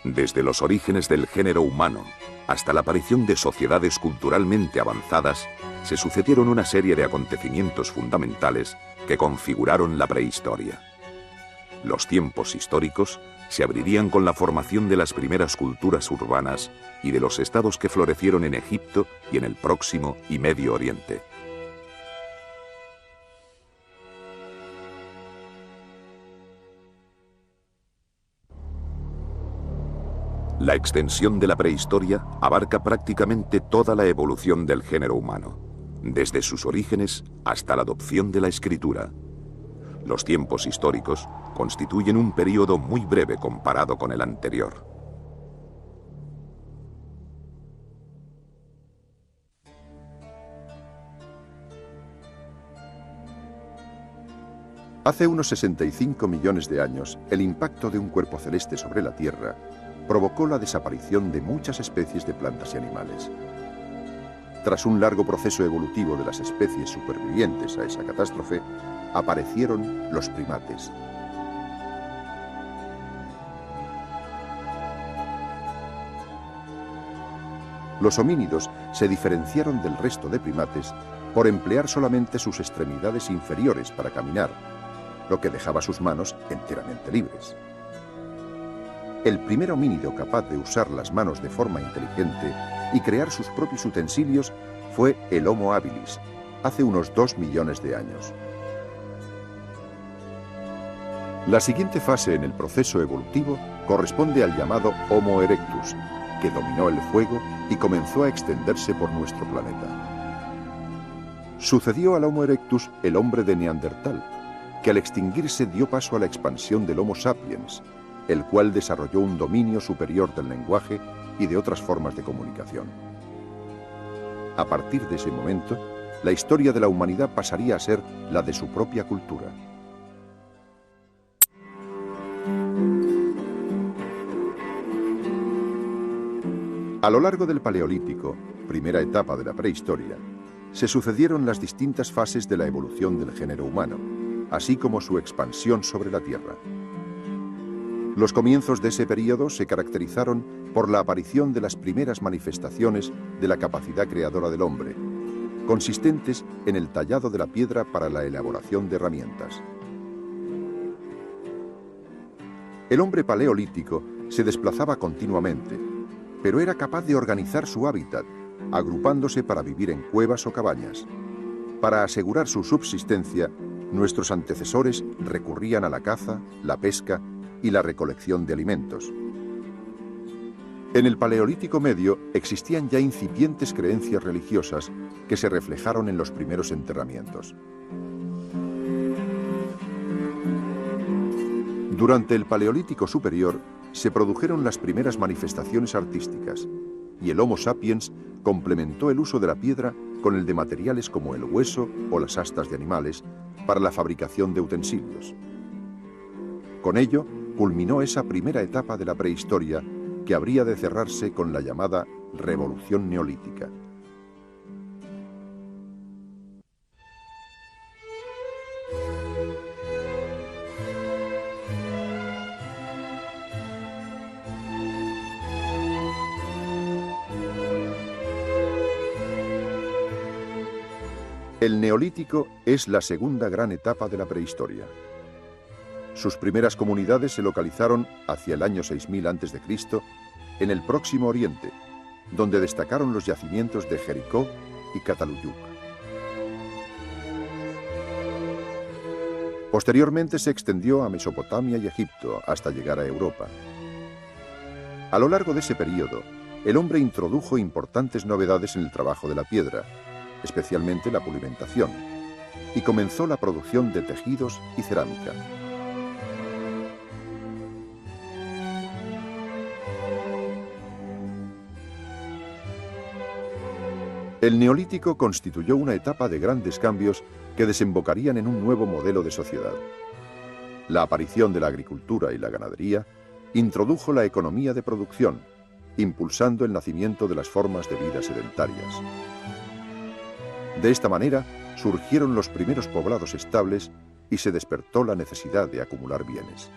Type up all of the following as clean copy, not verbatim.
Desde los orígenes del género humano hasta la aparición de sociedades culturalmente avanzadas, se sucedieron una serie de acontecimientos fundamentales que configuraron la prehistoria. Los tiempos históricos se abrirían con la formación de las primeras culturas urbanas y de los estados que florecieron en Egipto y en el Próximo y Medio Oriente. La extensión de la prehistoria abarca prácticamente toda la evolución del género humano, desde sus orígenes hasta la adopción de la escritura. Los tiempos históricos constituyen un período muy breve comparado con el anterior. Hace unos 65 millones de años, el impacto de un cuerpo celeste sobre la Tierra provocó la desaparición de muchas especies de plantas y animales. Tras un largo proceso evolutivo de las especies supervivientes a esa catástrofe, aparecieron los primates. Los homínidos se diferenciaron del resto de primates por emplear solamente sus extremidades inferiores para caminar, lo que dejaba sus manos enteramente libres. El primer homínido capaz de usar las manos de forma inteligente y crear sus propios utensilios fue el Homo habilis, hace unos 2 millones de años. La siguiente fase en el proceso evolutivo corresponde al llamado Homo erectus, que dominó el fuego y comenzó a extenderse por nuestro planeta. Sucedió al Homo erectus el hombre de Neandertal, que al extinguirse dio paso a la expansión del Homo sapiens, el cual desarrolló un dominio superior del lenguaje y de otras formas de comunicación. A partir de ese momento, la historia de la humanidad pasaría a ser la de su propia cultura. A lo largo del Paleolítico, primera etapa de la prehistoria, se sucedieron las distintas fases de la evolución del género humano, así como su expansión sobre la Tierra. Los comienzos de ese período se caracterizaron por la aparición de las primeras manifestaciones de la capacidad creadora del hombre, consistentes en el tallado de la piedra para la elaboración de herramientas. El hombre paleolítico se desplazaba continuamente, pero era capaz de organizar su hábitat, agrupándose para vivir en cuevas o cabañas. Para asegurar su subsistencia, nuestros antecesores recurrían a la caza, la pesca y la recolección de alimentos. En el Paleolítico Medio existían ya incipientes creencias religiosas que se reflejaron en los primeros enterramientos. Durante el Paleolítico Superior se produjeron las primeras manifestaciones artísticas y el Homo sapiens complementó el uso de la piedra con el de materiales como el hueso o las astas de animales para la fabricación de utensilios. Con ello, culminó esa primera etapa de la prehistoria que habría de cerrarse con la llamada Revolución Neolítica. El Neolítico es la segunda gran etapa de la prehistoria. Sus primeras comunidades se localizaron hacia el año 6000 a.C. en el Próximo Oriente, donde destacaron los yacimientos de Jericó y Cataluyuk. Posteriormente se extendió a Mesopotamia y Egipto hasta llegar a Europa. A lo largo de ese período, el hombre introdujo importantes novedades en el trabajo de la piedra, especialmente la pulimentación, y comenzó la producción de tejidos y cerámica. El Neolítico constituyó una etapa de grandes cambios que desembocarían en un nuevo modelo de sociedad. La aparición de la agricultura y la ganadería introdujo la economía de producción, impulsando el nacimiento de las formas de vida sedentarias. De esta manera, surgieron los primeros poblados estables y se despertó la necesidad de acumular bienes.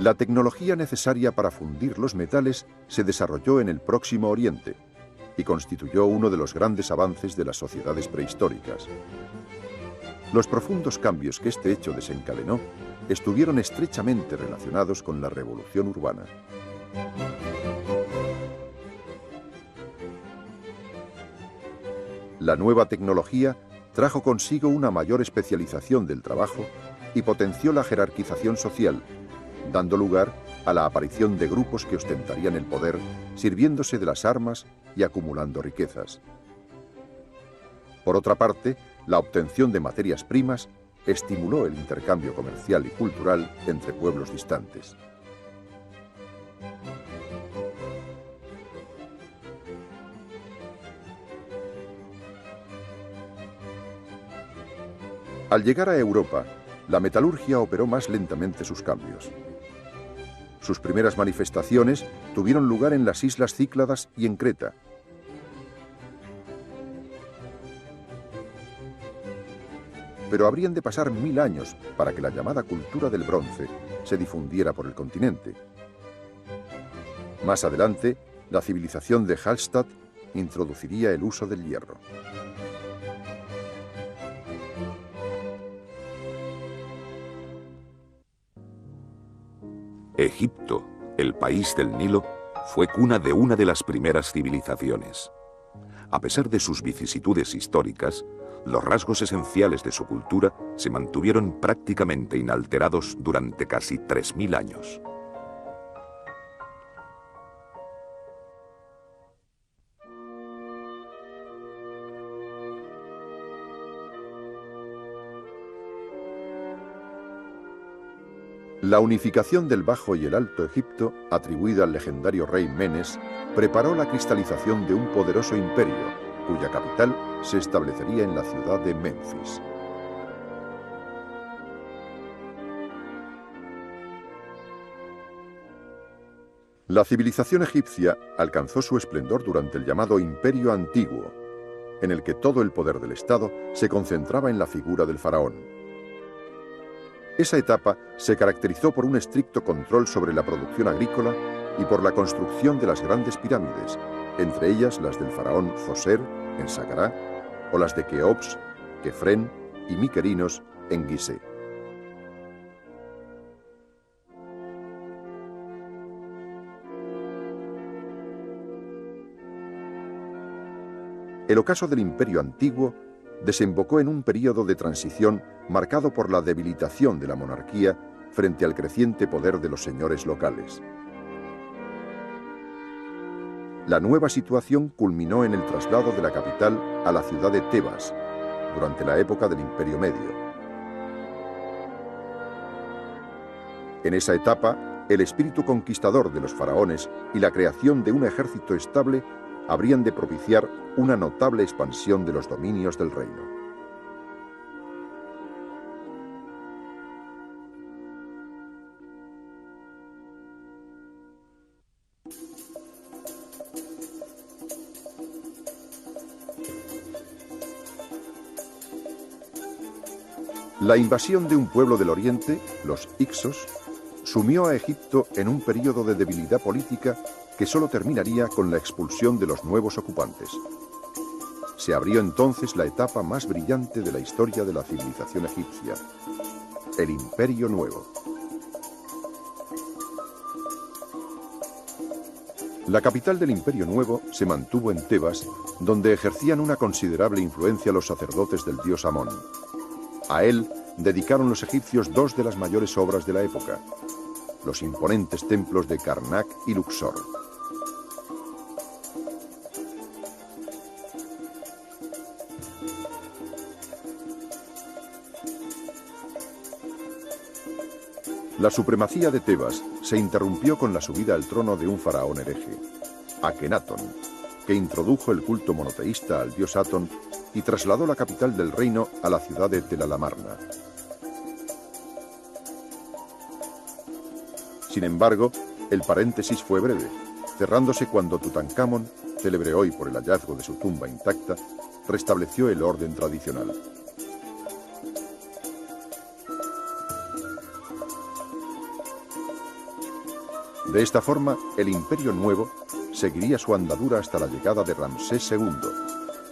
La tecnología necesaria para fundir los metales se desarrolló en el Próximo Oriente y constituyó uno de los grandes avances de las sociedades prehistóricas. Los profundos cambios que este hecho desencadenó estuvieron estrechamente relacionados con la revolución urbana. La nueva tecnología trajo consigo una mayor especialización del trabajo y potenció la jerarquización social, dando lugar a la aparición de grupos que ostentarían el poder, sirviéndose de las armas y acumulando riquezas. Por otra parte, la obtención de materias primas estimuló el intercambio comercial y cultural entre pueblos distantes. Al llegar a Europa, la metalurgia operó más lentamente sus cambios. Sus primeras manifestaciones tuvieron lugar en las Islas Cícladas y en Creta. Pero habrían de pasar 1000 años para que la llamada cultura del bronce se difundiera por el continente. Más adelante, la civilización de Hallstatt introduciría el uso del hierro. Egipto, el país del Nilo, fue cuna de una de las primeras civilizaciones. A pesar de sus vicisitudes históricas, los rasgos esenciales de su cultura se mantuvieron prácticamente inalterados durante casi 3000 años. La unificación del Bajo y el Alto Egipto, atribuida al legendario rey Menes, preparó la cristalización de un poderoso imperio, cuya capital se establecería en la ciudad de Menfis. La civilización egipcia alcanzó su esplendor durante el llamado Imperio Antiguo, en el que todo el poder del Estado se concentraba en la figura del faraón. Esa etapa se caracterizó por un estricto control sobre la producción agrícola y por la construcción de las grandes pirámides, entre ellas las del faraón Zoser en Saqqara o las de Keops, Kefren y Mykerinos en Gizeh. El ocaso del Imperio Antiguo desembocó en un período de transición marcado por la debilitación de la monarquía frente al creciente poder de los señores locales. La nueva situación culminó en el traslado de la capital a la ciudad de Tebas, durante la época del Imperio Medio. En esa etapa, el espíritu conquistador de los faraones y la creación de un ejército estable habrían de propiciar una notable expansión de los dominios del reino. La invasión de un pueblo del Oriente, los Hicsos, sumió a Egipto en un período de debilidad política que solo terminaría con la expulsión de los nuevos ocupantes. Se abrió entonces la etapa más brillante de la historia de la civilización egipcia, el Imperio Nuevo. La capital del Imperio Nuevo se mantuvo en Tebas, donde ejercían una considerable influencia los sacerdotes del dios Amón. A él dedicaron los egipcios dos de las mayores obras de la época, los imponentes templos de Karnak y Luxor. La supremacía de Tebas se interrumpió con la subida al trono de un faraón hereje, Akenatón, que introdujo el culto monoteísta al dios Atón y trasladó la capital del reino a la ciudad de Tel el-Amarna. Sin embargo, el paréntesis fue breve, cerrándose cuando Tutankamón, célebre hoy por el hallazgo de su tumba intacta, restableció el orden tradicional. De esta forma, el Imperio Nuevo seguiría su andadura hasta la llegada de Ramsés II,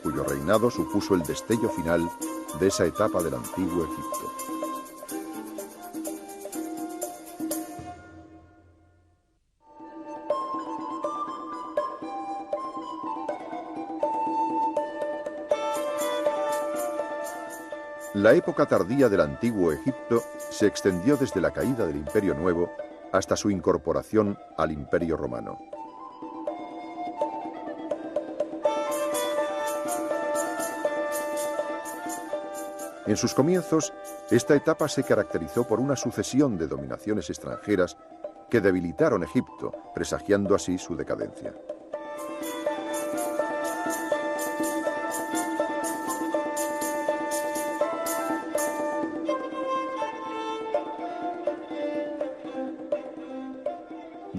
cuyo reinado supuso el destello final de esa etapa del antiguo Egipto. La época tardía del antiguo Egipto se extendió desde la caída del Imperio Nuevo hasta su incorporación al Imperio Romano. En sus comienzos, esta etapa se caracterizó por una sucesión de dominaciones extranjeras que debilitaron Egipto, presagiando así su decadencia.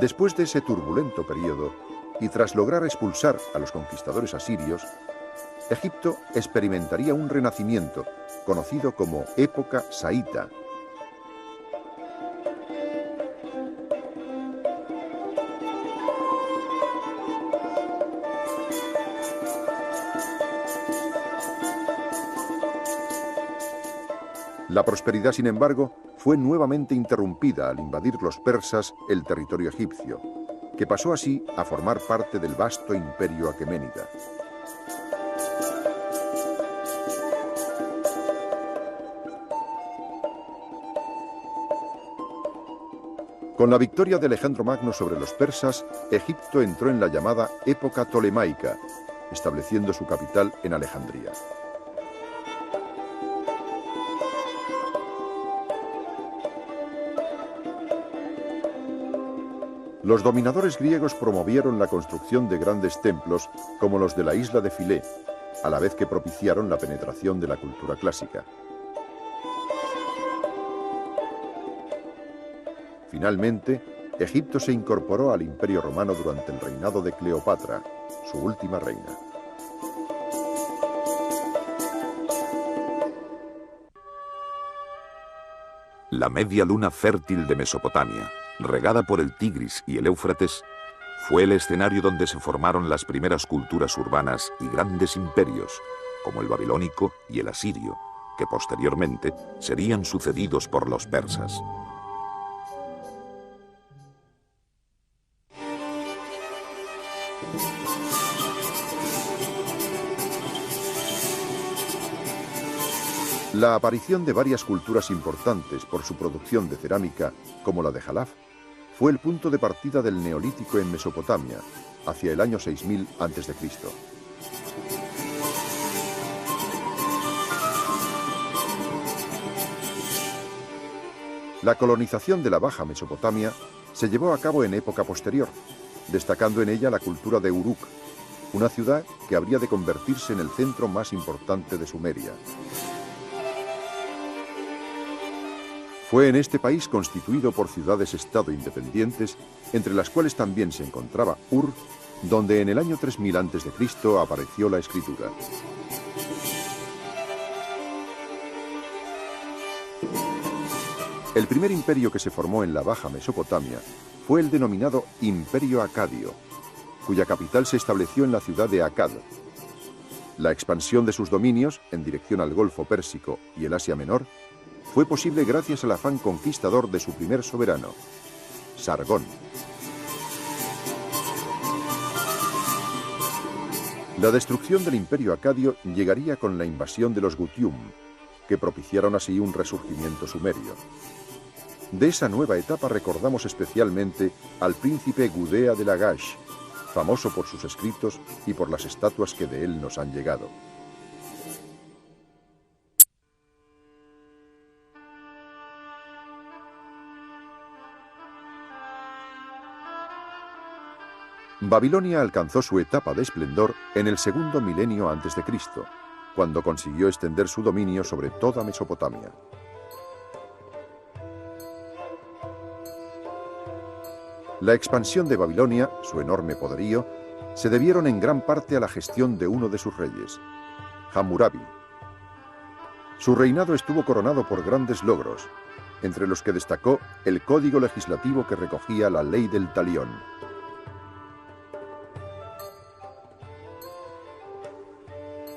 Después de ese turbulento periodo, y tras lograr expulsar a los conquistadores asirios, Egipto experimentaría un renacimiento, conocido como época saíta. La prosperidad, sin embargo, fue nuevamente interrumpida al invadir los persas el territorio egipcio, que pasó así a formar parte del vasto imperio aqueménida. Con la victoria de Alejandro Magno sobre los persas, Egipto entró en la llamada época tolemaica, estableciendo su capital en Alejandría. Los dominadores griegos promovieron la construcción de grandes templos como los de la isla de Filé, a la vez que propiciaron la penetración de la cultura clásica. Finalmente, Egipto se incorporó al Imperio Romano durante el reinado de Cleopatra, su última reina. La media luna fértil de Mesopotamia, regada por el Tigris y el Éufrates, fue el escenario donde se formaron las primeras culturas urbanas y grandes imperios, como el babilónico y el asirio, que posteriormente serían sucedidos por los persas. La aparición de varias culturas importantes por su producción de cerámica, como la de Jalaf, fue el punto de partida del Neolítico en Mesopotamia, hacia el año 6000 a.C. La colonización de la Baja Mesopotamia se llevó a cabo en época posterior, destacando en ella la cultura de Uruk, una ciudad que habría de convertirse en el centro más importante de Sumeria. Fue en este país constituido por ciudades-estado independientes, entre las cuales también se encontraba Ur, donde en el año 3000 a.C. apareció la escritura. El primer imperio que se formó en la Baja Mesopotamia fue el denominado Imperio Acadio, cuya capital se estableció en la ciudad de Akkad. La expansión de sus dominios, en dirección al Golfo Pérsico y el Asia Menor, fue posible gracias al afán conquistador de su primer soberano, Sargón. La destrucción del Imperio Acadio llegaría con la invasión de los Gutium, que propiciaron así un resurgimiento sumerio. De esa nueva etapa recordamos especialmente al príncipe Gudea de Lagash, famoso por sus escritos y por las estatuas que de él nos han llegado. Babilonia alcanzó su etapa de esplendor en el segundo milenio antes de Cristo, cuando consiguió extender su dominio sobre toda Mesopotamia. La expansión de Babilonia, su enorme poderío, se debieron en gran parte a la gestión de uno de sus reyes, Hammurabi. Su reinado estuvo coronado por grandes logros, entre los que destacó el código legislativo que recogía la ley del talión.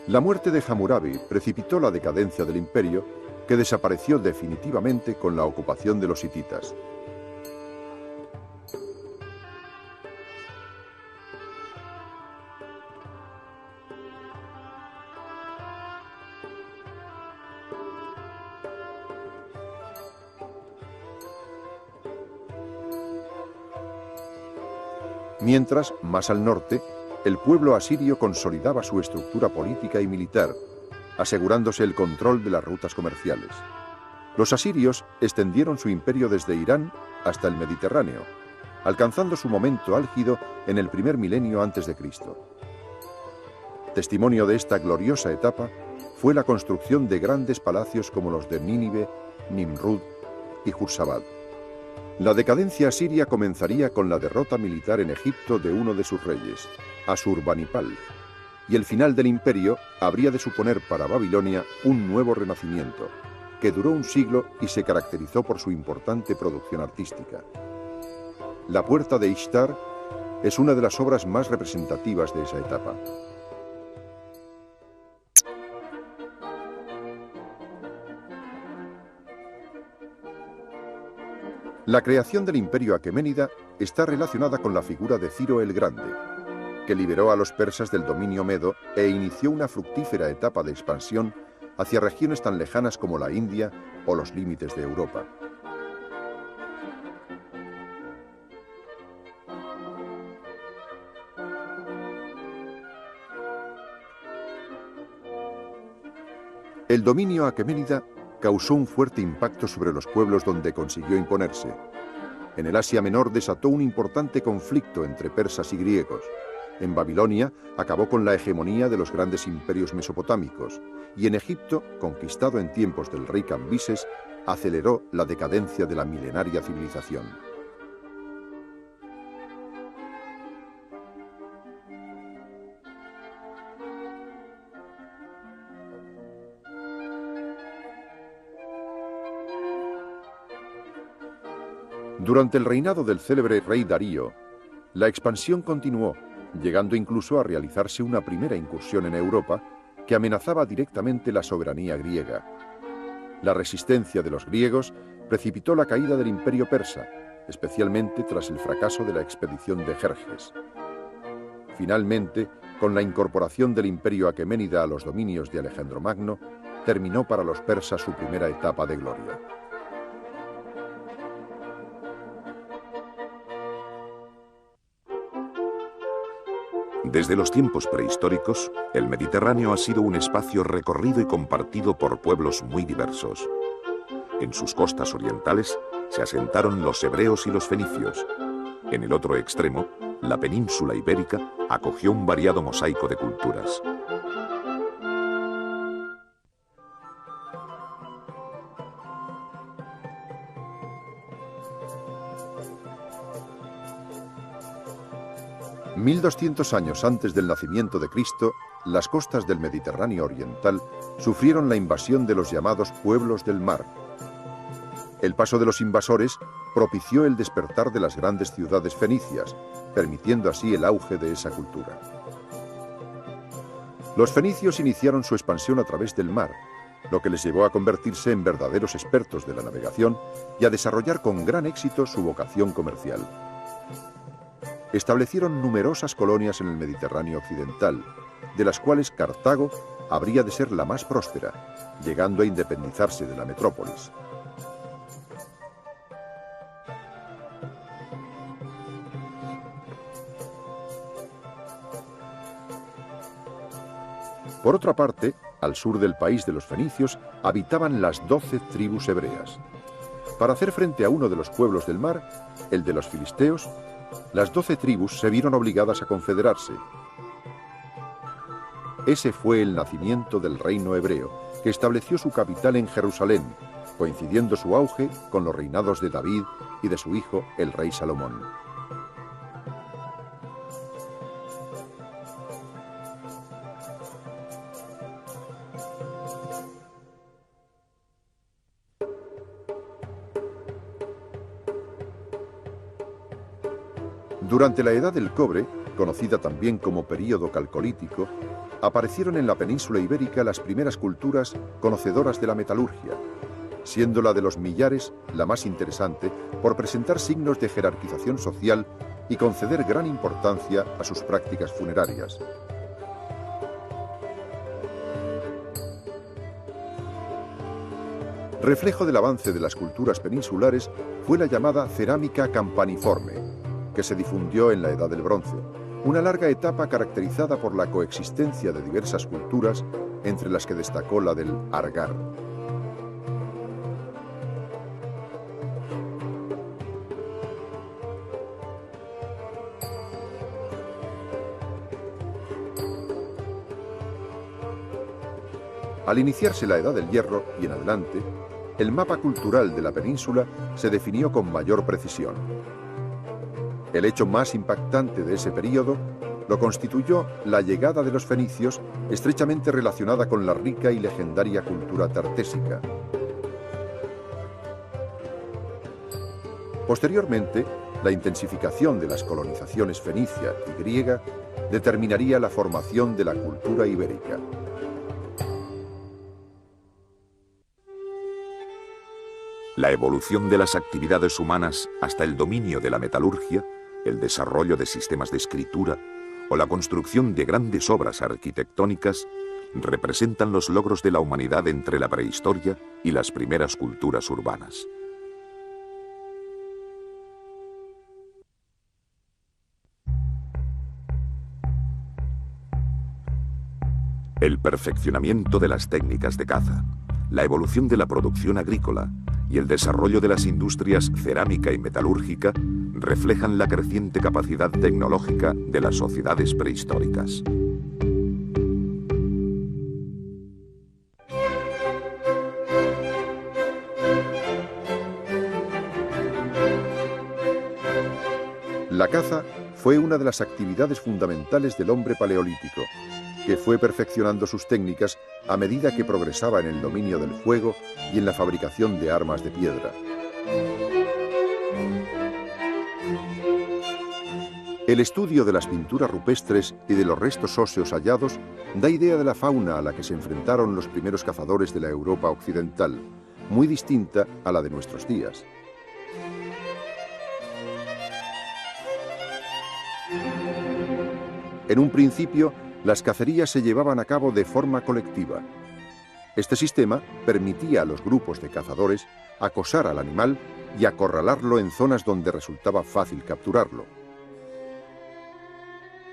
La muerte de Hammurabi precipitó la decadencia del imperio, que desapareció definitivamente con la ocupación de los hititas. Mientras, más al norte, el pueblo asirio consolidaba su estructura política y militar, asegurándose el control de las rutas comerciales. Los asirios extendieron su imperio desde Irán hasta el Mediterráneo, alcanzando su momento álgido en el primer milenio antes de Cristo. Testimonio de esta gloriosa etapa fue la construcción de grandes palacios como los de Nínive, Nimrud y Jursabad. La decadencia asiria comenzaría con la derrota militar en Egipto de uno de sus reyes, Asurbanipal, y el final del imperio habría de suponer para Babilonia un nuevo renacimiento, que duró un siglo y se caracterizó por su importante producción artística. La Puerta de Ishtar es una de las obras más representativas de esa etapa. La creación del imperio aqueménida está relacionada con la figura de Ciro el Grande, que liberó a los persas del dominio medo e inició una fructífera etapa de expansión hacia regiones tan lejanas como la India o los límites de Europa. El dominio aqueménida causó un fuerte impacto sobre los pueblos donde consiguió imponerse. En el Asia Menor desató un importante conflicto entre persas y griegos. En Babilonia acabó con la hegemonía de los grandes imperios mesopotámicos, y en Egipto, conquistado en tiempos del rey Cambises, aceleró la decadencia de la milenaria civilización. Durante el reinado del célebre rey Darío, la expansión continuó, llegando incluso a realizarse una primera incursión en Europa que amenazaba directamente la soberanía griega. La resistencia de los griegos precipitó la caída del imperio persa, especialmente tras el fracaso de la expedición de Jerjes. Finalmente, con la incorporación del imperio aqueménida a los dominios de Alejandro Magno, terminó para los persas su primera etapa de gloria. Desde los tiempos prehistóricos, el Mediterráneo ha sido un espacio recorrido y compartido por pueblos muy diversos. En sus costas orientales se asentaron los hebreos y los fenicios. En el otro extremo, la península ibérica acogió un variado mosaico de culturas. $1200 años antes del nacimiento de Cristo, las costas del Mediterráneo oriental sufrieron la invasión de los llamados pueblos del mar. El paso de los invasores propició el despertar de las grandes ciudades fenicias, permitiendo así el auge de esa cultura. Los fenicios iniciaron su expansión a través del mar, lo que les llevó a convertirse en verdaderos expertos de la navegación y a desarrollar con gran éxito su vocación comercial. Establecieron numerosas colonias en el Mediterráneo occidental, de las cuales Cartago habría de ser la más próspera, llegando a independizarse de la metrópolis. Por otra parte, al sur del país de los fenicios habitaban las 12 tribus hebreas. Para hacer frente a uno de los pueblos del mar, el de los filisteos, las 12 tribus se vieron obligadas a confederarse. Ese fue el nacimiento del reino hebreo, que estableció su capital en Jerusalén, coincidiendo su auge con los reinados de David y de su hijo, el rey Salomón. Durante la Edad del Cobre, conocida también como período calcolítico, aparecieron en la península ibérica las primeras culturas conocedoras de la metalurgia, siendo la de los millares la más interesante por presentar signos de jerarquización social y conceder gran importancia a sus prácticas funerarias. Reflejo del avance de las culturas peninsulares fue la llamada cerámica campaniforme, que se difundió en la Edad del Bronce, una larga etapa caracterizada por la coexistencia de diversas culturas, entre las que destacó la del Argar. Al iniciarse la Edad del Hierro y en adelante, el mapa cultural de la península se definió con mayor precisión. El hecho más impactante de ese período lo constituyó la llegada de los fenicios, estrechamente relacionada con la rica y legendaria cultura tartésica. Posteriormente, la intensificación de las colonizaciones fenicia y griega determinaría la formación de la cultura ibérica. La evolución de las actividades humanas hasta el dominio de la metalurgia, el desarrollo de sistemas de escritura o la construcción de grandes obras arquitectónicas representan los logros de la humanidad entre la prehistoria y las primeras culturas urbanas. El perfeccionamiento de las técnicas de caza, la evolución de la producción agrícola y el desarrollo de las industrias cerámica y metalúrgica reflejan la creciente capacidad tecnológica de las sociedades prehistóricas. La caza fue una de las actividades fundamentales del hombre paleolítico, que fue perfeccionando sus técnicas a medida que progresaba en el dominio del fuego y en la fabricación de armas de piedra. El estudio de las pinturas rupestres y de los restos óseos hallados da idea de la fauna a la que se enfrentaron los primeros cazadores de la Europa occidental, muy distinta a la de nuestros días. En un principio, las cacerías se llevaban a cabo de forma colectiva. Este sistema permitía a los grupos de cazadores acosar al animal y acorralarlo en zonas donde resultaba fácil capturarlo.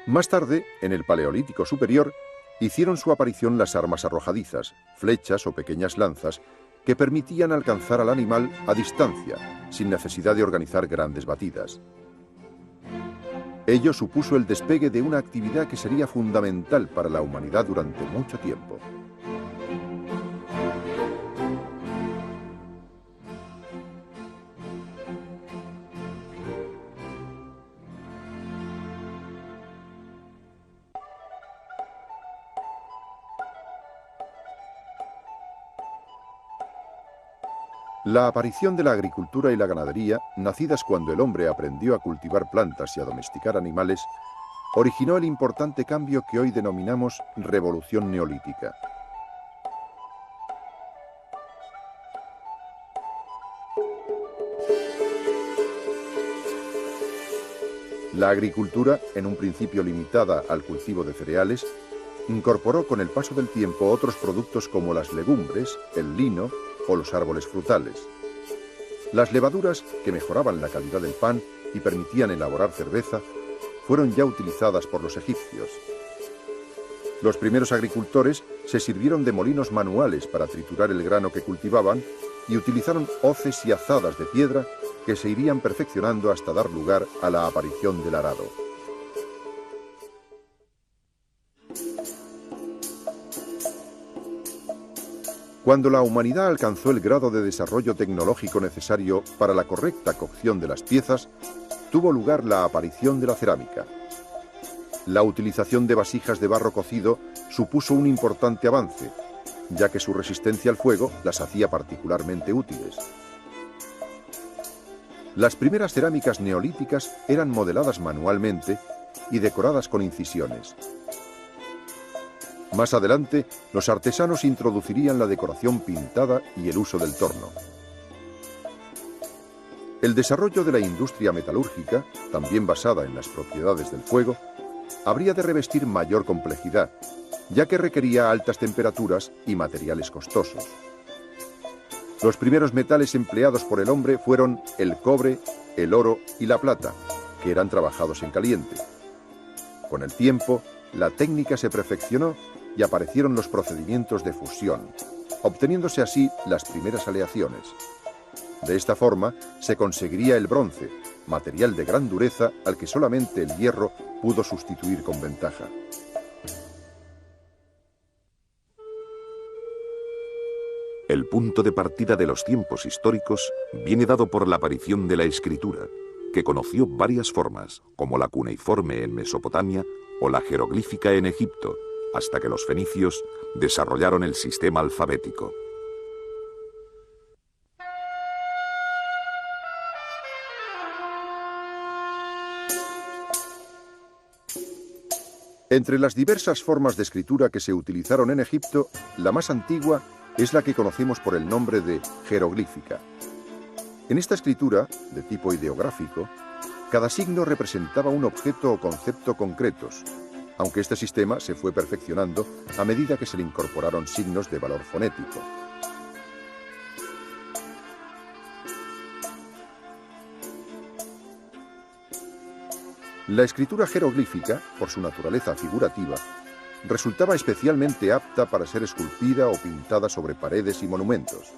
Más tarde, en el Paleolítico Superior, hicieron su aparición las armas arrojadizas, flechas o pequeñas lanzas, que permitían alcanzar al animal a distancia, sin necesidad de organizar grandes batidas. Ello supuso el despegue de una actividad que sería fundamental para la humanidad durante mucho tiempo. La aparición de la agricultura y la ganadería, nacidas cuando el hombre aprendió a cultivar plantas y a domesticar animales, originó el importante cambio que hoy denominamos Revolución Neolítica. La agricultura, en un principio limitada al cultivo de cereales, incorporó con el paso del tiempo otros productos como las legumbres, el lino o los árboles frutales. Las levaduras, que mejoraban la calidad del pan y permitían elaborar cerveza, fueron ya utilizadas por los egipcios. Los primeros agricultores se sirvieron de molinos manuales para triturar el grano que cultivaban y utilizaron hoces y azadas de piedra que se irían perfeccionando hasta dar lugar a la aparición del arado. Cuando la humanidad alcanzó el grado de desarrollo tecnológico necesario para la correcta cocción de las piezas, tuvo lugar la aparición de la cerámica. La utilización de vasijas de barro cocido supuso un importante avance, ya que su resistencia al fuego las hacía particularmente útiles. Las primeras cerámicas neolíticas eran modeladas manualmente y decoradas con incisiones. Más adelante, los artesanos introducirían la decoración pintada y el uso del torno. El desarrollo de la industria metalúrgica, también basada en las propiedades del fuego, habría de revestir mayor complejidad, ya que requería altas temperaturas y materiales costosos. Los primeros metales empleados por el hombre fueron el cobre, el oro y la plata, que eran trabajados en caliente. Con el tiempo, la técnica se perfeccionó y aparecieron los procedimientos de fusión, obteniéndose así las primeras aleaciones. De esta forma, se conseguiría el bronce, material de gran dureza al que solamente el hierro pudo sustituir con ventaja. El punto de partida de los tiempos históricos viene dado por la aparición de la escritura, que conoció varias formas, como la cuneiforme en Mesopotamia o la jeroglífica en Egipto, hasta que los fenicios desarrollaron el sistema alfabético. Entre las diversas formas de escritura que se utilizaron en Egipto, la más antigua es la que conocemos por el nombre de jeroglífica. En esta escritura, de tipo ideográfico, cada signo representaba un objeto o concepto concretos, aunque este sistema se fue perfeccionando a medida que se le incorporaron signos de valor fonético. La escritura jeroglífica, por su naturaleza figurativa, resultaba especialmente apta para ser esculpida o pintada sobre paredes y monumentos.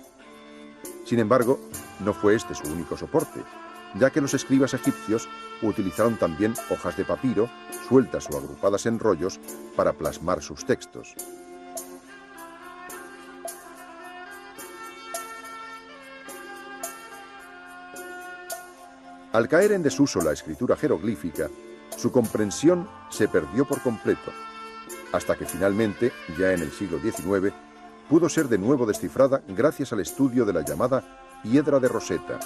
Sin embargo, no fue este su único soporte, ya que los escribas egipcios utilizaron también hojas de papiro, sueltas o agrupadas en rollos, para plasmar sus textos. Al caer en desuso la escritura jeroglífica, su comprensión se perdió por completo, hasta que finalmente, ya en el siglo XIX, pudo ser de nuevo descifrada gracias al estudio de la llamada piedra de Rosetta.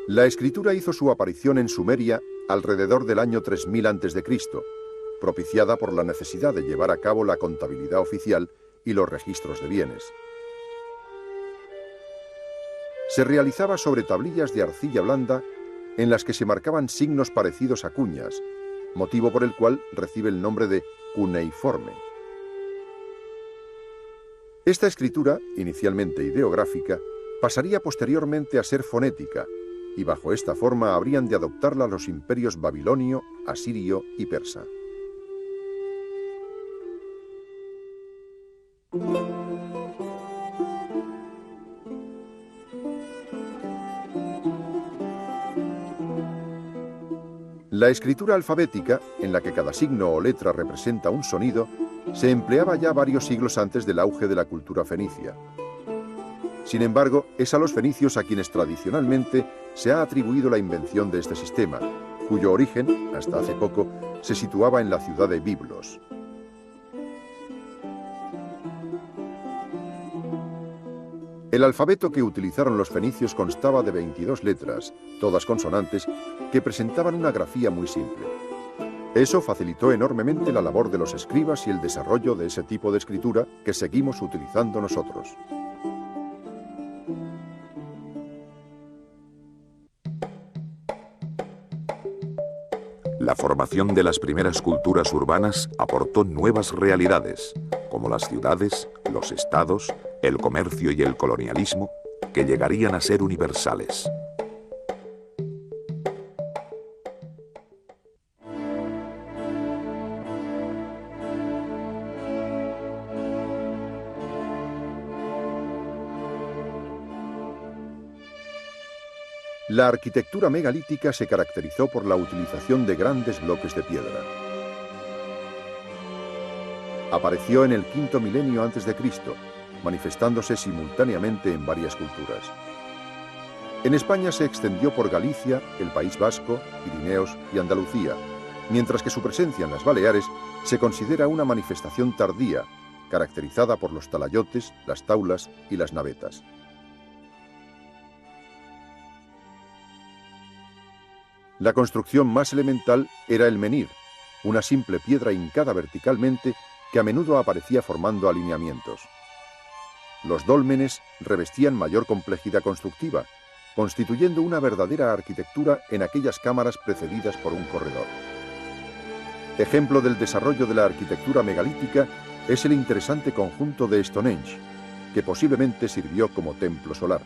La escritura hizo su aparición en Sumeria alrededor del año 3000 a.C., propiciada por la necesidad de llevar a cabo la contabilidad oficial y los registros de bienes. Se realizaba sobre tablillas de arcilla blanda en las que se marcaban signos parecidos a cuñas, motivo por el cual recibe el nombre de cuneiforme. Esta escritura, inicialmente ideográfica, pasaría posteriormente a ser fonética, y bajo esta forma habrían de adoptarla los imperios babilonio, asirio y persa. La escritura alfabética, en la que cada signo o letra representa un sonido, se empleaba ya varios siglos antes del auge de la cultura fenicia. Sin embargo, es a los fenicios a quienes tradicionalmente se ha atribuido la invención de este sistema, cuyo origen, hasta hace poco, se situaba en la ciudad de Biblos. El alfabeto que utilizaron los fenicios constaba de 22 letras, todas consonantes, que presentaban una grafía muy simple. Eso facilitó enormemente la labor de los escribas y el desarrollo de ese tipo de escritura que seguimos utilizando nosotros. La formación de las primeras culturas urbanas aportó nuevas realidades, como las ciudades, los estados, el comercio y el colonialismo, que llegarían a ser universales. La arquitectura megalítica se caracterizó por la utilización de grandes bloques de piedra. Apareció en el quinto milenio antes de Cristo, manifestándose simultáneamente en varias culturas. En España se extendió por Galicia, el País Vasco, Pirineos y Andalucía, mientras que su presencia en las Baleares se considera una manifestación tardía, caracterizada por los talayotes, las taulas y las navetas. La construcción más elemental era el menhir, una simple piedra hincada verticalmente que a menudo aparecía formando alineamientos. Los dólmenes revestían mayor complejidad constructiva, constituyendo una verdadera arquitectura en aquellas cámaras precedidas por un corredor. Ejemplo del desarrollo de la arquitectura megalítica es el interesante conjunto de Stonehenge, que posiblemente sirvió como templo solar.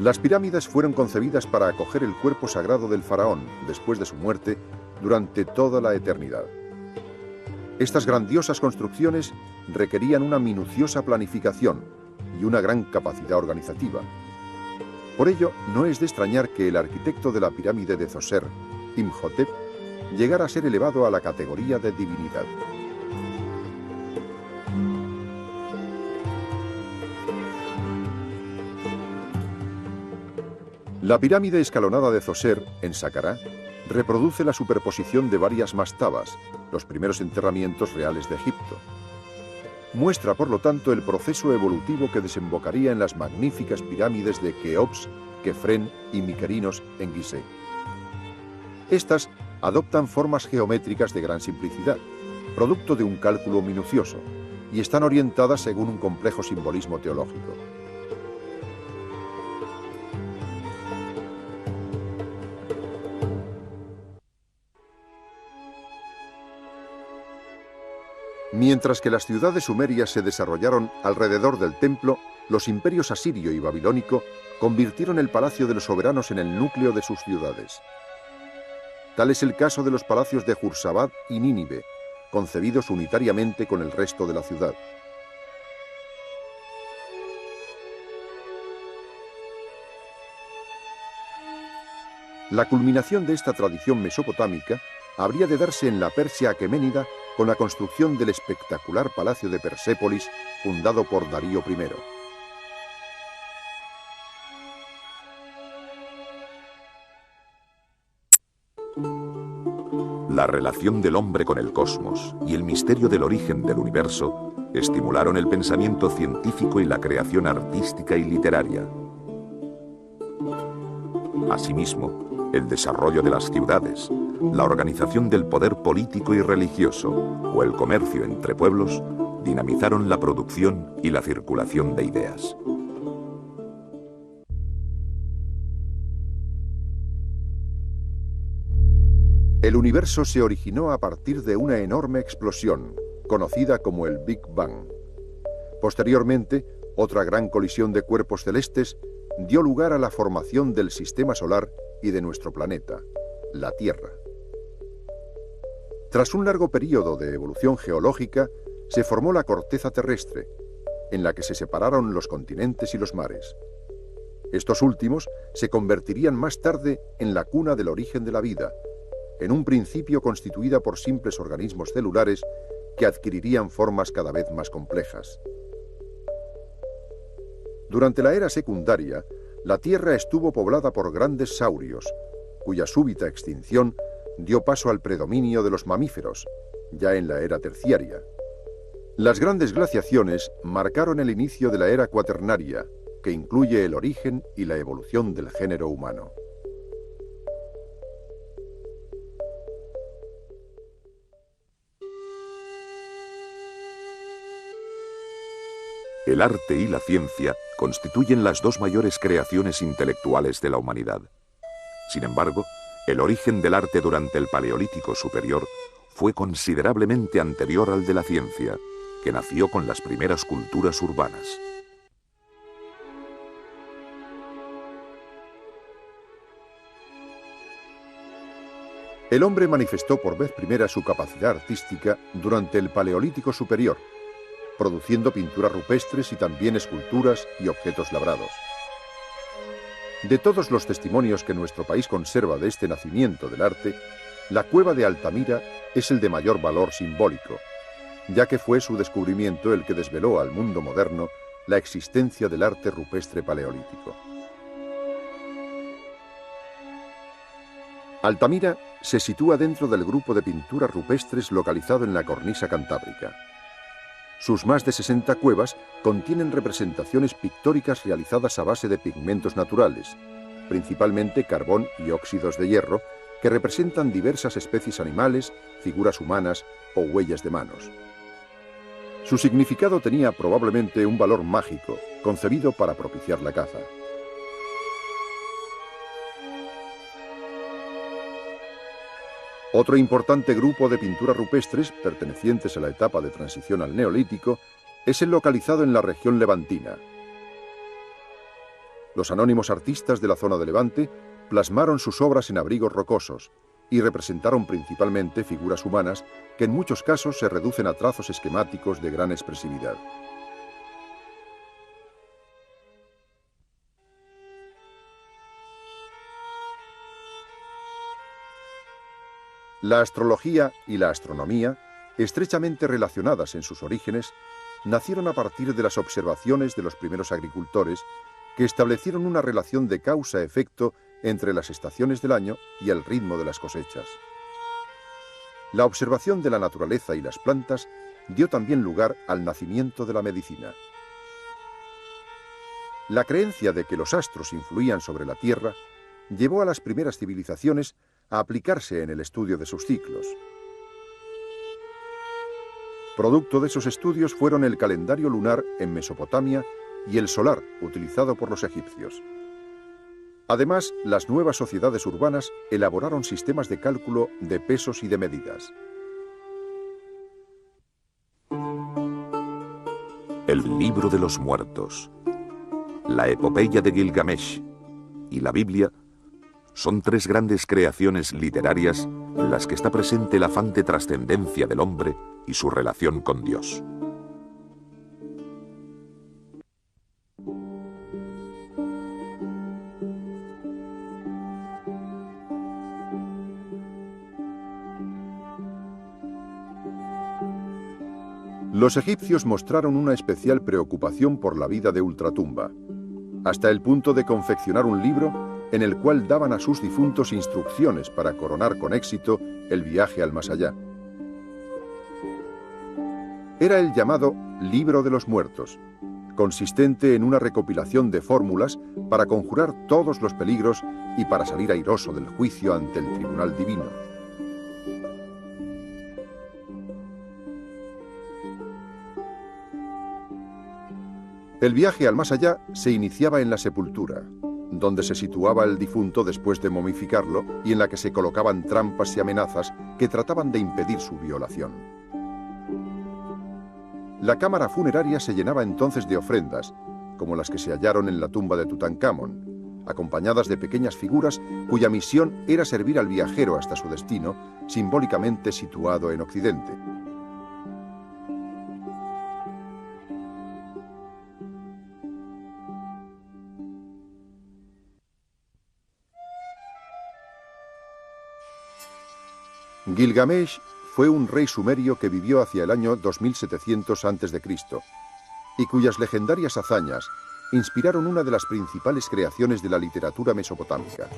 Las pirámides fueron concebidas para acoger el cuerpo sagrado del faraón después de su muerte durante toda la eternidad. Estas grandiosas construcciones requerían una minuciosa planificación y una gran capacidad organizativa. Por ello, no es de extrañar que el arquitecto de la pirámide de Zoser, Imhotep, llegara a ser elevado a la categoría de divinidad. La pirámide escalonada de Zoser, en Saqqara, reproduce la superposición de varias mastabas, los primeros enterramientos reales de Egipto. Muestra, por lo tanto, el proceso evolutivo que desembocaría en las magníficas pirámides de Keops, Kefren y Mykerinos en Gizeh. Estas adoptan formas geométricas de gran simplicidad, producto de un cálculo minucioso, y están orientadas según un complejo simbolismo teológico. Mientras que las ciudades sumerias se desarrollaron alrededor del templo, los imperios asirio y babilónico convirtieron el palacio de los soberanos en el núcleo de sus ciudades. Tal es el caso de los palacios de Jursabad y Nínive, concebidos unitariamente con el resto de la ciudad. La culminación de esta tradición mesopotámica habría de darse en la Persia aqueménida con la construcción del espectacular palacio de Persépolis, fundado por Darío I. La relación del hombre con el cosmos y el misterio del origen del universo estimularon el pensamiento científico y la creación artística y literaria. Asimismo, el desarrollo de las ciudades, la organización del poder político y religioso o el comercio entre pueblos dinamizaron la producción y la circulación de ideas. El universo se originó a partir de una enorme explosión, conocida como el Big Bang. Posteriormente, otra gran colisión de cuerpos celestes dio lugar a la formación del sistema solar y de nuestro planeta, la Tierra. Tras un largo periodo de evolución geológica, se formó la corteza terrestre, en la que se separaron los continentes y los mares. Estos últimos se convertirían más tarde en la cuna del origen de la vida, en un principio constituida por simples organismos celulares que adquirirían formas cada vez más complejas. Durante la era secundaria, la Tierra estuvo poblada por grandes saurios, cuya súbita extinción dio paso al predominio de los mamíferos, ya en la era terciaria. Las grandes glaciaciones marcaron el inicio de la era cuaternaria, que incluye el origen y la evolución del género humano. El arte y la ciencia constituyen las dos mayores creaciones intelectuales de la humanidad. Sin embargo, el origen del arte durante el Paleolítico Superior fue considerablemente anterior al de la ciencia, que nació con las primeras culturas urbanas. El hombre manifestó por vez primera su capacidad artística durante el Paleolítico Superior, produciendo pinturas rupestres y también esculturas y objetos labrados. De todos los testimonios que nuestro país conserva de este nacimiento del arte, la cueva de Altamira es el de mayor valor simbólico, ya que fue su descubrimiento el que desveló al mundo moderno la existencia del arte rupestre paleolítico. Altamira se sitúa dentro del grupo de pinturas rupestres localizado en la cornisa cantábrica. Sus más de 60 cuevas contienen representaciones pictóricas realizadas a base de pigmentos naturales, principalmente carbón y óxidos de hierro, que representan diversas especies animales, figuras humanas o huellas de manos. Su significado tenía probablemente un valor mágico, concebido para propiciar la caza. Otro importante grupo de pinturas rupestres, pertenecientes a la etapa de transición al Neolítico, es el localizado en la región levantina. Los anónimos artistas de la zona de Levante plasmaron sus obras en abrigos rocosos y representaron principalmente figuras humanas que en muchos casos se reducen a trazos esquemáticos de gran expresividad. La astrología y la astronomía, estrechamente relacionadas en sus orígenes, nacieron a partir de las observaciones de los primeros agricultores que establecieron una relación de causa-efecto entre las estaciones del año y el ritmo de las cosechas. La observación de la naturaleza y las plantas dio también lugar al nacimiento de la medicina. La creencia de que los astros influían sobre la Tierra llevó a las primeras civilizaciones a aplicarse en el estudio de sus ciclos. Producto de esos estudios fueron el calendario lunar en Mesopotamia y el solar, utilizado por los egipcios. Además, las nuevas sociedades urbanas elaboraron sistemas de cálculo de pesos y de medidas. El libro de los muertos, la epopeya de Gilgamesh y la Biblia son tres grandes creaciones literarias en las que está presente el afán de trascendencia del hombre y su relación con Dios. Los egipcios mostraron una especial preocupación por la vida de ultratumba, hasta el punto de confeccionar un libro en el cual daban a sus difuntos instrucciones para coronar con éxito el viaje al más allá. Era el llamado Libro de los Muertos, consistente en una recopilación de fórmulas para conjurar todos los peligros y para salir airoso del juicio ante el tribunal divino. El viaje al más allá se iniciaba en la sepultura, donde se situaba el difunto después de momificarlo y en la que se colocaban trampas y amenazas que trataban de impedir su violación. La cámara funeraria se llenaba entonces de ofrendas, como las que se hallaron en la tumba de Tutankamón, acompañadas de pequeñas figuras cuya misión era servir al viajero hasta su destino, simbólicamente situado en Occidente. Gilgamesh fue un rey sumerio que vivió hacia el año 2700 a.C. y cuyas legendarias hazañas inspiraron una de las principales creaciones de la literatura mesopotámica.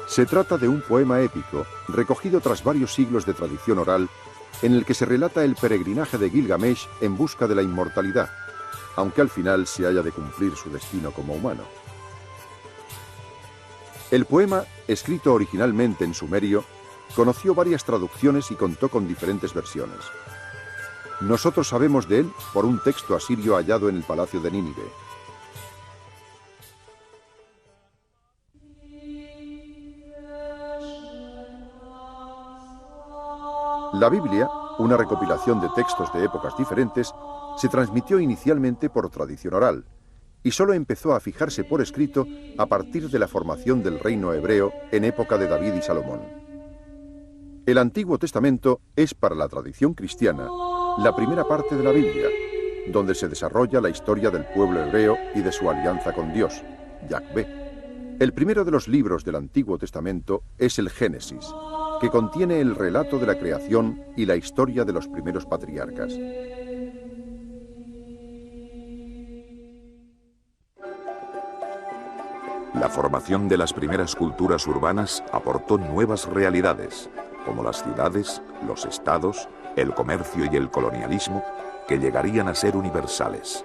Se trata de un poema épico recogido tras varios siglos de tradición oral en el que se relata el peregrinaje de Gilgamesh en busca de la inmortalidad, aunque al final se haya de cumplir su destino como humano. El poema, escrito originalmente en sumerio, conoció varias traducciones y contó con diferentes versiones. Nosotros sabemos de él por un texto asirio hallado en el palacio de Nínive. La Biblia, una recopilación de textos de épocas diferentes, se transmitió inicialmente por tradición oral, y solo empezó a fijarse por escrito a partir de la formación del reino hebreo en época de David y Salomón. El Antiguo Testamento es para la tradición cristiana la primera parte de la Biblia, donde se desarrolla la historia del pueblo hebreo y de su alianza con Dios, Yahvé. El primero de los libros del Antiguo Testamento es el Génesis, que contiene el relato de la creación y la historia de los primeros patriarcas. La formación de las primeras culturas urbanas aportó nuevas realidades, como las ciudades, los estados, el comercio y el colonialismo, que llegarían a ser universales.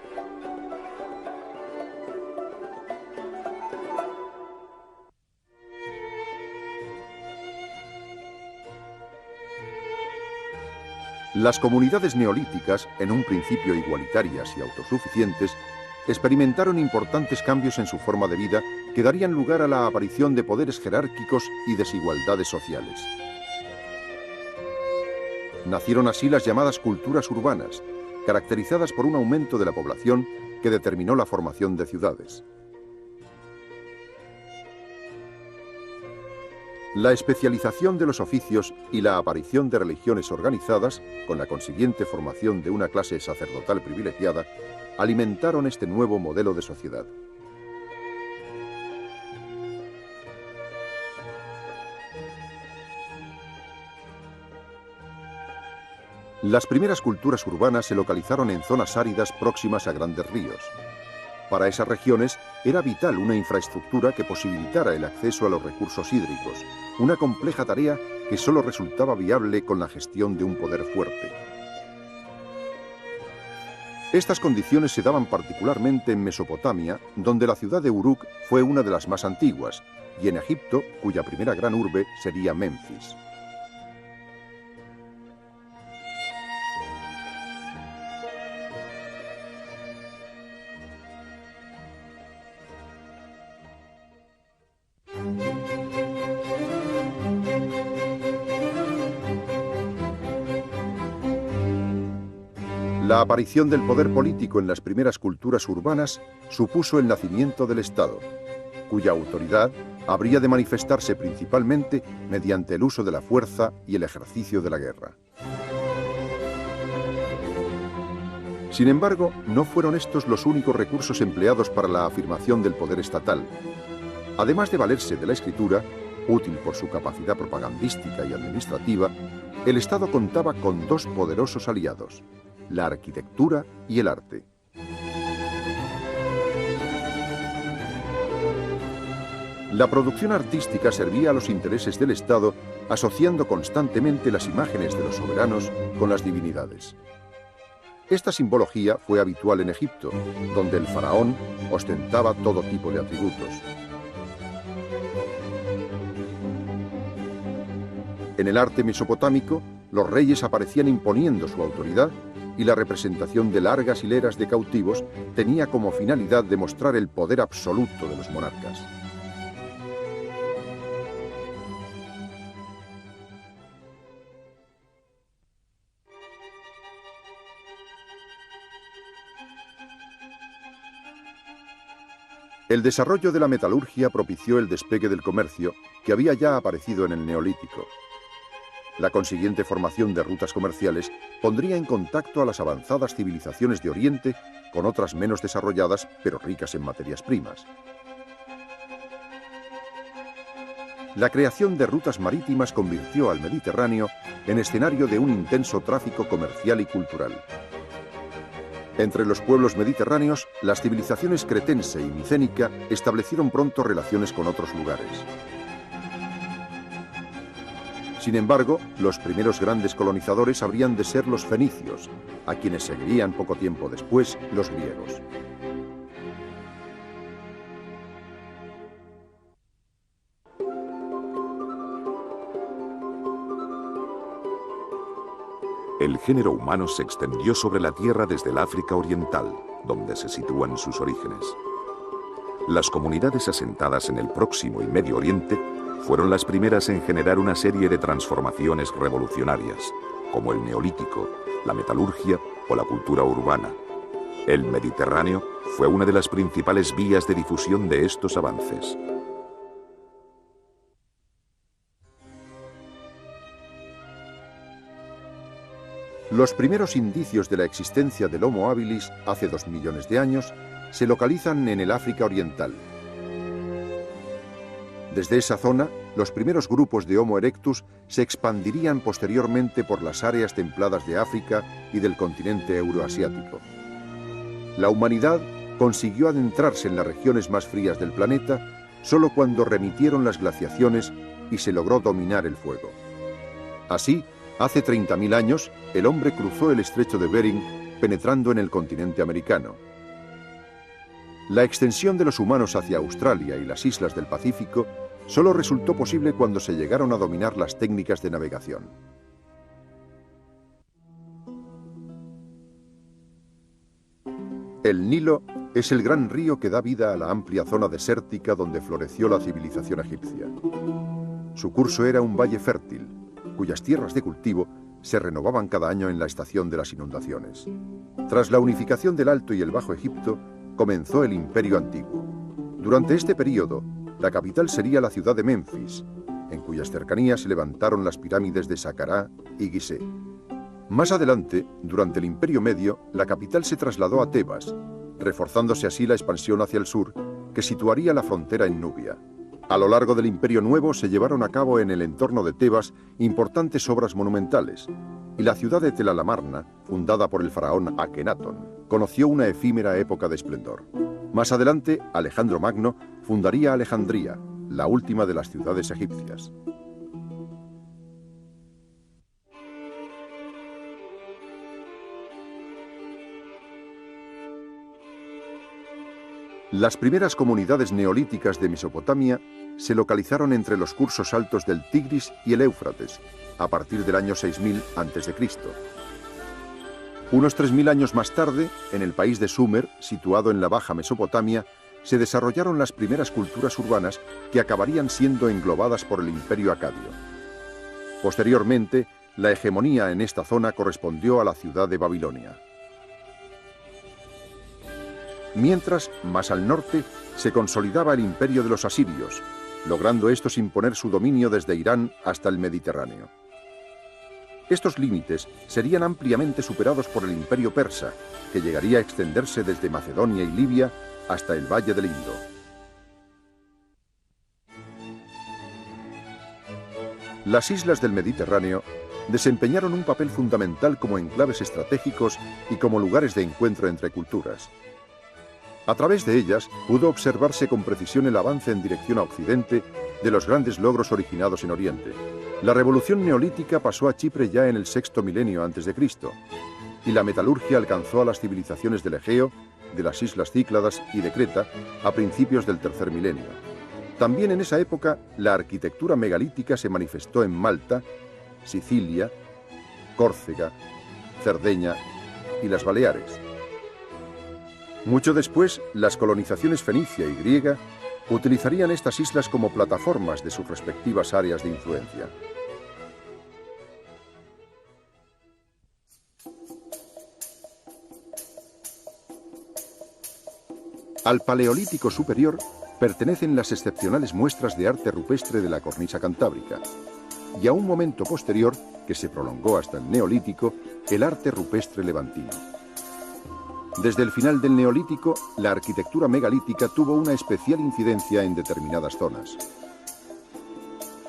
Las comunidades neolíticas, en un principio igualitarias y autosuficientes, experimentaron importantes cambios en su forma de vida que darían lugar a la aparición de poderes jerárquicos y desigualdades sociales. Nacieron así las llamadas culturas urbanas, caracterizadas por un aumento de la población que determinó la formación de ciudades. La especialización de los oficios y la aparición de religiones organizadas, con la consiguiente formación de una clase sacerdotal privilegiada, alimentaron este nuevo modelo de sociedad. Las primeras culturas urbanas se localizaron en zonas áridas próximas a grandes ríos. Para esas regiones era vital una infraestructura que posibilitara el acceso a los recursos hídricos, una compleja tarea que solo resultaba viable con la gestión de un poder fuerte. Estas condiciones se daban particularmente en Mesopotamia, donde la ciudad de Uruk fue una de las más antiguas, y en Egipto, cuya primera gran urbe sería Menfis. La aparición del poder político en las primeras culturas urbanas supuso el nacimiento del Estado, cuya autoridad habría de manifestarse principalmente mediante el uso de la fuerza y el ejercicio de la guerra. Sin embargo, no fueron estos los únicos recursos empleados para la afirmación del poder estatal. Además de valerse de la escritura, útil por su capacidad propagandística y administrativa, el Estado contaba con dos poderosos aliados: la arquitectura y el arte. La producción artística servía a los intereses del Estado, asociando constantemente las imágenes de los soberanos con las divinidades. Esta simbología fue habitual en Egipto, donde el faraón ostentaba todo tipo de atributos. En el arte mesopotámico, los reyes aparecían imponiendo su autoridad, y la representación de largas hileras de cautivos tenía como finalidad demostrar el poder absoluto de los monarcas. El desarrollo de la metalurgia propició el despegue del comercio, que había ya aparecido en el Neolítico. La consiguiente formación de rutas comerciales pondría en contacto a las avanzadas civilizaciones de Oriente con otras menos desarrolladas, pero ricas en materias primas. La creación de rutas marítimas convirtió al Mediterráneo en escenario de un intenso tráfico comercial y cultural. Entre los pueblos mediterráneos, las civilizaciones cretense y micénica establecieron pronto relaciones con otros lugares. Sin embargo, los primeros grandes colonizadores habrían de ser los fenicios, a quienes seguirían poco tiempo después los griegos. El género humano se extendió sobre la Tierra desde el África Oriental, donde se sitúan sus orígenes. Las comunidades asentadas en el Próximo y Medio Oriente fueron las primeras en generar una serie de transformaciones revolucionarias, como el Neolítico, la metalurgia o la cultura urbana. El Mediterráneo fue una de las principales vías de difusión de estos avances. Los primeros indicios de la existencia del Homo habilis hace 2 millones de años se localizan en el África Oriental, Desde esa zona, los primeros grupos de Homo erectus se expandirían posteriormente por las áreas templadas de África y del continente euroasiático. La humanidad consiguió adentrarse en las regiones más frías del planeta solo cuando remitieron las glaciaciones y se logró dominar el fuego. Así, hace 30.000 años, el hombre cruzó el estrecho de Bering, penetrando en el continente americano. La extensión de los humanos hacia Australia y las islas del Pacífico solo resultó posible cuando se llegaron a dominar las técnicas de navegación. El Nilo es el gran río que da vida a la amplia zona desértica donde floreció la civilización egipcia. Su curso era un valle fértil, cuyas tierras de cultivo se renovaban cada año en la estación de las inundaciones. Tras la unificación del Alto y el Bajo Egipto, comenzó el Imperio Antiguo. Durante este periodo, la capital sería la ciudad de Menfis, en cuyas cercanías se levantaron las pirámides de Saqqara y Gizeh. Más adelante, durante el Imperio Medio, la capital se trasladó a Tebas, reforzándose así la expansión hacia el sur, que situaría la frontera en Nubia. A lo largo del Imperio Nuevo se llevaron a cabo en el entorno de Tebas importantes obras monumentales, y la ciudad de Tel Al-Amarna, fundada por el faraón Akenatón, conoció una efímera época de esplendor. Más adelante, Alejandro Magno fundaría Alejandría, la última de las ciudades egipcias. Las primeras comunidades neolíticas de Mesopotamia se localizaron entre los cursos altos del Tigris y el Éufrates, a partir del año 6000 a.C. Unos 3000 años más tarde, en el país de Sumer, situado en la Baja Mesopotamia, se desarrollaron las primeras culturas urbanas que acabarían siendo englobadas por el Imperio Acadio. Posteriormente, la hegemonía en esta zona correspondió a la ciudad de Babilonia. Mientras, más al norte, se consolidaba el imperio de los asirios, logrando estos imponer su dominio desde Irán hasta el Mediterráneo. Estos límites serían ampliamente superados por el imperio persa, que llegaría a extenderse desde Macedonia y Libia hasta el Valle del Indo. Las islas del Mediterráneo desempeñaron un papel fundamental como enclaves estratégicos y como lugares de encuentro entre culturas. A través de ellas pudo observarse con precisión el avance en dirección a Occidente de los grandes logros originados en Oriente. La revolución neolítica pasó a Chipre ya en el sexto milenio a.C., y la metalurgia alcanzó a las civilizaciones del Egeo, de las islas Cícladas y de Creta a principios del tercer milenio. También en esa época la arquitectura megalítica se manifestó en Malta, Sicilia, Córcega, Cerdeña y las Baleares. Mucho después, las colonizaciones fenicia y griega utilizarían estas islas como plataformas de sus respectivas áreas de influencia. Al Paleolítico superior pertenecen las excepcionales muestras de arte rupestre de la cornisa cantábrica, y a un momento posterior, que se prolongó hasta el Neolítico, el arte rupestre levantino. Desde el final del Neolítico, la arquitectura megalítica tuvo una especial incidencia en determinadas zonas.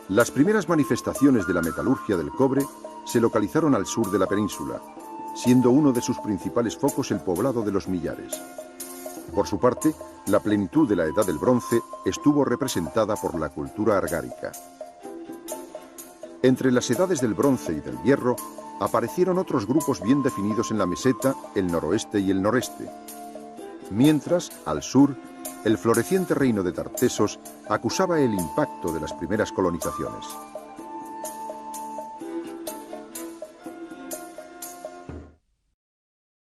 Las primeras manifestaciones de la metalurgia del cobre se localizaron al sur de la península, siendo uno de sus principales focos el poblado de los Millares. Por su parte, la plenitud de la Edad del Bronce estuvo representada por la cultura argárica. Entre las edades del Bronce y del Hierro, aparecieron otros grupos bien definidos en la meseta, el noroeste y el noreste. Mientras, al sur, el floreciente reino de Tartesos acusaba el impacto de las primeras colonizaciones.